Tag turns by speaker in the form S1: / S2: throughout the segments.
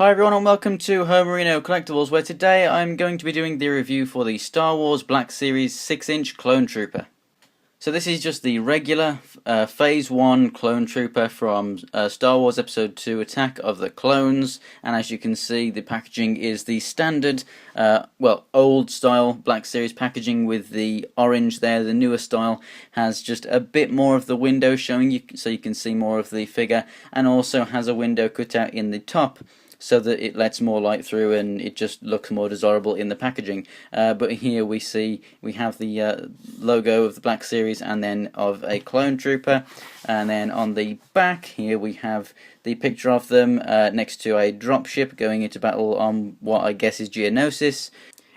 S1: Hi everyone and welcome to Homerino Collectibles, where today I'm going to be doing the review for the Star Wars Black Series 6-inch Clone Trooper. So this is just the regular Phase 1 Clone Trooper from Star Wars Episode 2 Attack of the Clones, and as you can see the packaging is the standard, old style Black Series packaging with the orange there. The newer style has just a bit more of the window showing you, so you can see more of the figure, and also has a window cut out in the top so that it lets more light through and it just looks more desirable in the packaging. But here we have the logo of the Black Series and then of a Clone Trooper, and then on the back here we have the picture of them next to a dropship going into battle on what I guess is Geonosis.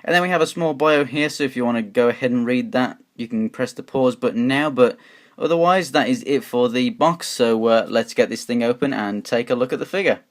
S1: And then we have a small bio here, so if you want to go ahead and read that you can press the pause button now, but otherwise that is it for the box, so let's get this thing open and take a look at the figure.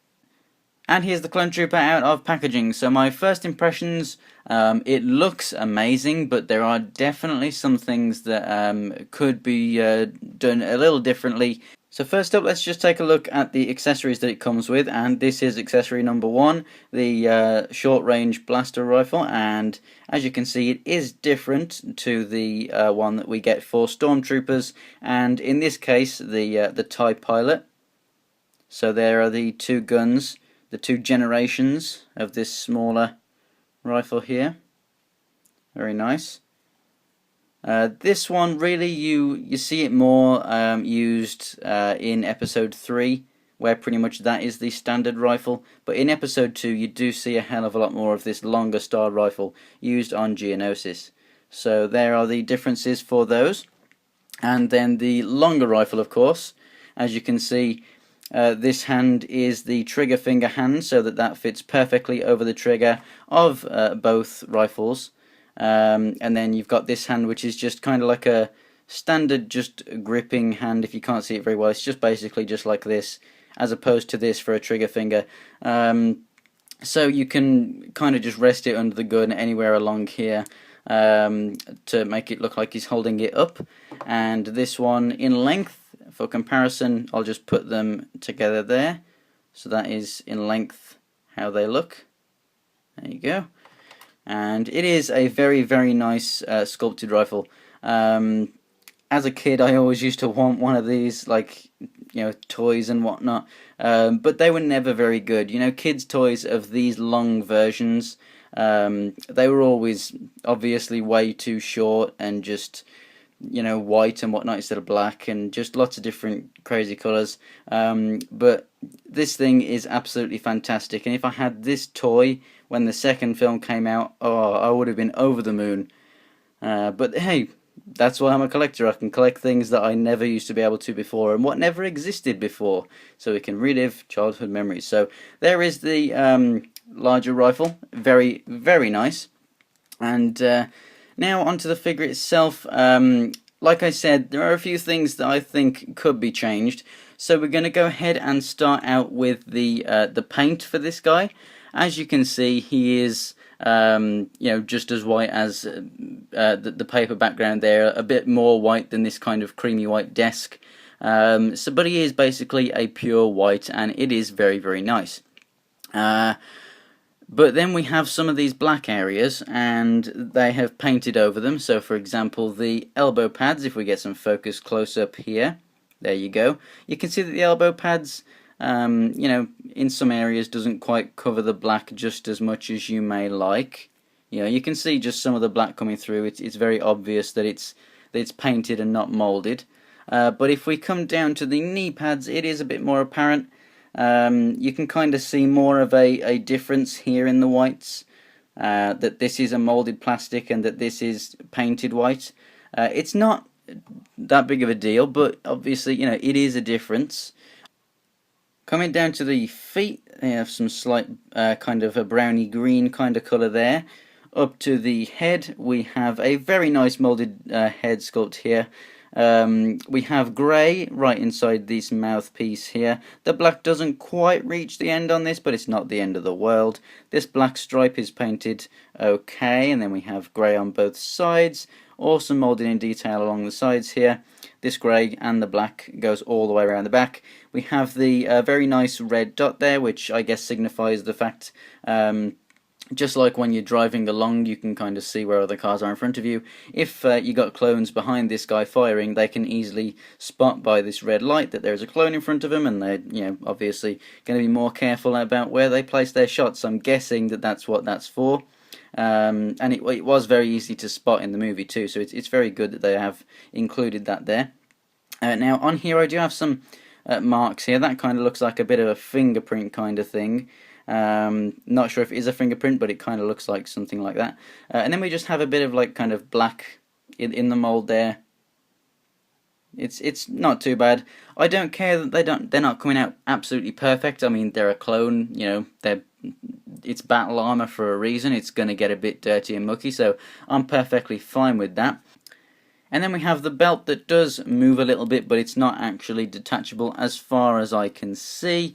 S1: And here's the Clone Trooper out of packaging. So my first impressions, it looks amazing, but there are definitely some things that could be done a little differently. So first up, let's just take a look at the accessories that it comes with, and this is accessory number 1, the short-range blaster rifle, and as you can see it is different to the one that we get for Stormtroopers, and in this case the TIE Pilot. So there are the two guns, the two generations of this smaller rifle here. Very nice. This one really you see it more used in Episode 3, where pretty much that is the standard rifle, but in Episode 2 you do see a hell of a lot more of this longer star rifle used on Geonosis. So there are the differences for those. And then the longer rifle, of course, as you can see, this hand is the trigger finger hand, so that fits perfectly over the trigger of both rifles. And then you've got this hand, which is just kind of like a standard just gripping hand. If you can't see it very well, it's just basically just like this, as opposed to this for a trigger finger. So you can kind of just rest it under the gun anywhere along here to make it look like he's holding it up. And this one in length, for comparison, I'll just put them together there. So that is in length how they look. There you go. And it is a very, very nice sculpted rifle. As a kid, I always used to want one of these, like, toys and whatnot. But they were never very good. Kids' toys of these long versions, they were always obviously way too short and just white and whatnot instead of black, and just lots of different crazy colours. But this thing is absolutely fantastic, and if I had this toy when the second film came out, I would have been over the moon. But hey, that's why I'm a collector. I can collect things that I never used to be able to before, and what never existed before, so we can relive childhood memories. So there is the larger rifle, very, very nice. And now onto the figure itself. Like I said, there are a few things that I think could be changed. So we're going to go ahead and start out with the paint for this guy. As you can see, he is just as white as the paper background there, a bit more white than this kind of creamy white desk. But he is basically a pure white, and it is very, very nice. But then we have some of these black areas, and they have painted over them. So for example, the elbow pads, if we get some focus close up here, there you go. You can see that the elbow pads, in some areas doesn't quite cover the black just as much as you may like. You can see just some of the black coming through. It's very obvious that it's painted and not molded. But if we come down to the knee pads, it is a bit more apparent. You can kind of see more of a difference here in the whites, that this is a molded plastic and that this is painted white. It's not that big of a deal, but obviously, it is a difference. Coming down to the feet, they have some slight kind of a browny green kind of colour there. Up to the head, we have a very nice molded head sculpt here. We have grey right inside this mouthpiece here. The black doesn't quite reach the end on this, but it's not the end of the world. This black stripe is painted okay, and then we have grey on both sides. Awesome molding in detail along the sides here. This grey and the black goes all the way around the back. We have the very nice red dot there, which I guess signifies the fact, just like when you're driving along, you can kind of see where other cars are in front of you. If you got clones behind this guy firing, they can easily spot by this red light that there's a clone in front of them, and they're obviously going to be more careful about where they place their shots. I'm guessing that that's what that's for. And it was very easy to spot in the movie too, so it's very good that they have included that there. Now on here I do have some marks here. That kind of looks like a bit of a fingerprint kind of thing. Not sure if it is a fingerprint, but it kind of looks like something like that. And then we just have a bit of like kind of black in the mold there. It's not too bad. I don't care that they're not coming out absolutely perfect. I mean, they're a clone, it's battle armor for a reason. It's going to get a bit dirty and mucky, so I'm perfectly fine with that. And then we have the belt that does move a little bit, but it's not actually detachable as far as I can see.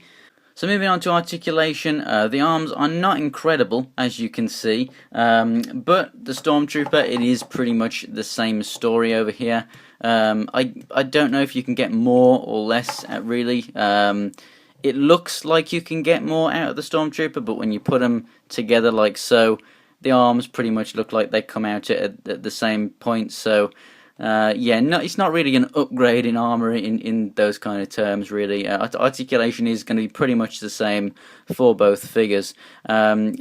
S1: So moving on to articulation, the arms are not incredible, as you can see, but the Stormtrooper, it is pretty much the same story over here. I don't know if you can get more or less, really. It looks like you can get more out of the Stormtrooper, but when you put them together like so, the arms pretty much look like they come out at the same point, so... it's not really an upgrade in armor in those kind of terms, really. Articulation is going to be pretty much the same for both figures.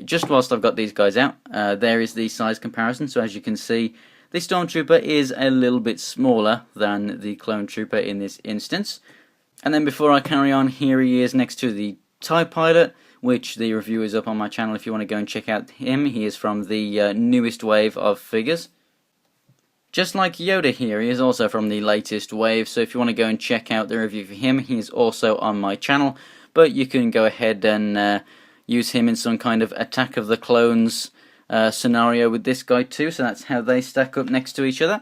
S1: Just whilst I've got these guys out, there is the size comparison. So as you can see, the Stormtrooper is a little bit smaller than the Clone Trooper in this instance. And then before I carry on, here he is next to the TIE Pilot, which the review is up on my channel if you want to go and check out him. He is from the newest wave of figures. Just like Yoda here, he is also from the latest wave, so if you want to go and check out the review for him, he's also on my channel, but you can go ahead and use him in some kind of Attack of the Clones scenario with this guy too, so that's how they stack up next to each other.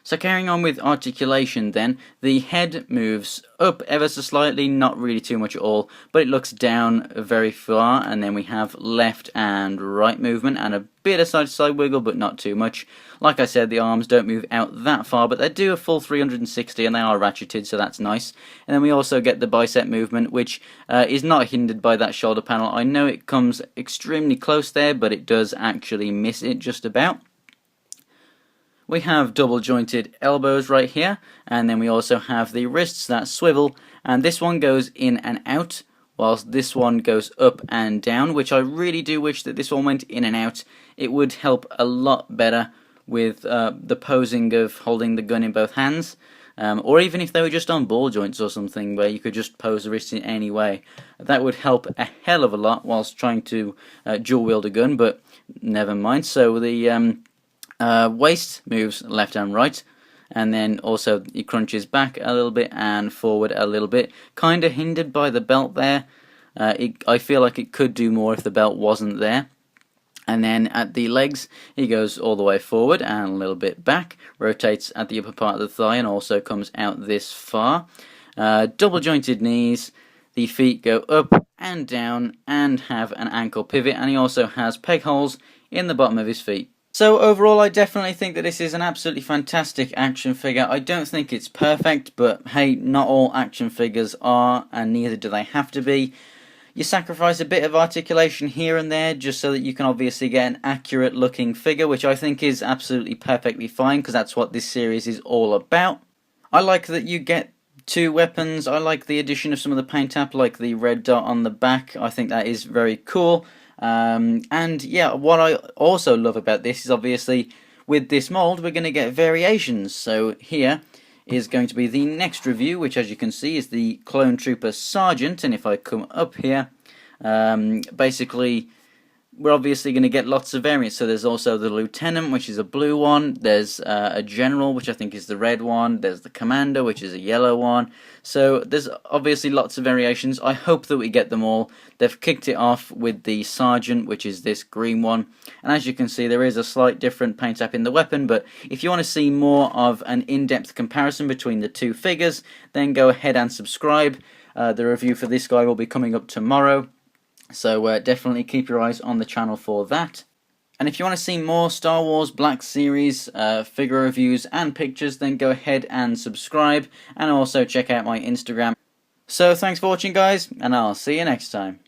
S1: So carrying on with articulation then, the head moves up ever so slightly, not really too much at all, but it looks down very far, and then we have left and right movement and a bit of side-to-side wiggle, but not too much. Like I said, the arms don't move out that far, but they do a full 360 and they are ratcheted, so that's nice. And then we also get the bicep movement, which is not hindered by that shoulder panel. I know it comes extremely close there, but it does actually miss it just about. We have double jointed elbows right here, and then we also have the wrists that swivel, and this one goes in and out, whilst this one goes up and down, which I really do wish that this one went in and out. It would help a lot better with the posing of holding the gun in both hands, or even if they were just on ball joints or something where you could just pose the wrist in any way. That would help a hell of a lot whilst trying to dual wield a gun, but never mind. So the waist moves left and right, and then also it crunches back a little bit and forward a little bit, kind of hindered by the belt there. I feel like it could do more if the belt wasn't there. And then at the legs, he goes all the way forward and a little bit back, rotates at the upper part of the thigh and also comes out this far. Double jointed knees, the feet go up and down and have an ankle pivot, and he also has peg holes in the bottom of his feet. So overall, I definitely think that this is an absolutely fantastic action figure. I don't think it's perfect, but hey, not all action figures are, and neither do they have to be. You sacrifice a bit of articulation here and there just so that you can obviously get an accurate looking figure, which I think is absolutely perfectly fine because that's what this series is all about. I like that you get two weapons. I like the addition of some of the paint app, like the red dot on the back. I think that is very cool. And yeah, what I also love about this is obviously with this mold we're going to get variations. So here is going to be the next review, which as you can see is the Clone Trooper Sergeant, and if I come up here, basically we're obviously going to get lots of variants. So there's also the Lieutenant, which is a blue one, there's a General, which I think is the red one, there's the Commander, which is a yellow one. So there's obviously lots of variations. I hope that we get them all. They've kicked it off with the Sergeant, which is this green one, and as you can see there is a slight different paint app in the weapon, but if you want to see more of an in-depth comparison between the two figures, then go ahead and subscribe. The review for this guy will be coming up tomorrow. So definitely keep your eyes on the channel for that. And if you want to see more Star Wars Black Series figure reviews and pictures, then go ahead and subscribe, and also check out my Instagram. So thanks for watching, guys, and I'll see you next time.